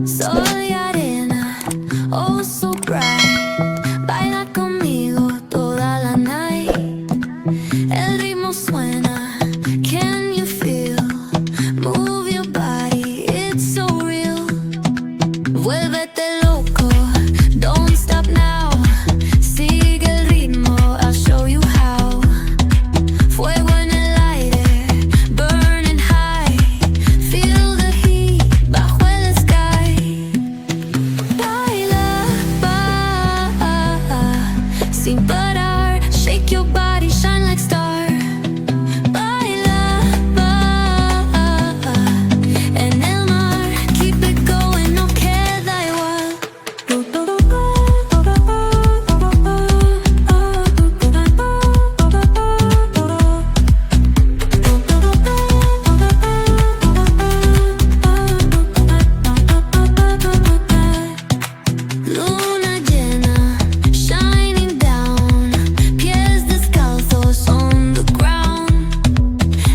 Soy arena, oh so bright. Baila conmigo toda la night. El ritmo suena, can you feel? Move your body, it's so real. Vuélvete loco, don't stop now. Sigue el ritmo, I'll show you how. Fuego en el aire, burning high. Feel the heat bajo el sky. Baila, sin parar. Shake your body, shine like star. Baila, en el mar. Keep it going, no queda igual. Luna llena, shining down. Pies descalzos on the ground.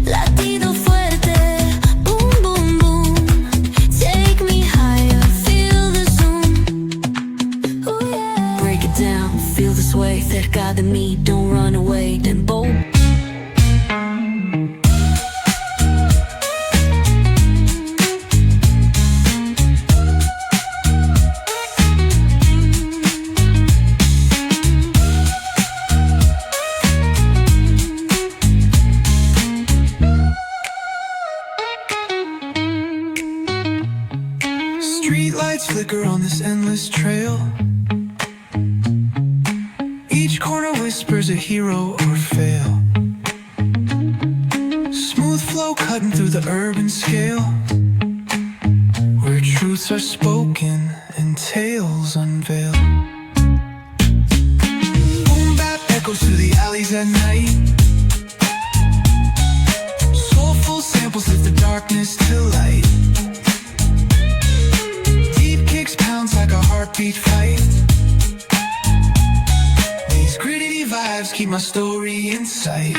Latido fuerte, boom, boom, boom. Take me higher, feel the zoom. Oh yeah. Break it down, feel the sway. Cerca de mí, don't run away. Tempo. Streetlights flicker on this endless trail. Each corner whispers a hero or fail. Smooth flow cutting through the urban scale, where truths are spoken and tales unveiled. Boom bap echoes through the alleys at night. Soulful samples lift the darkness to light. Deep kicks pounds like a heartbeat fight. These gritty vibes keep my story in sight.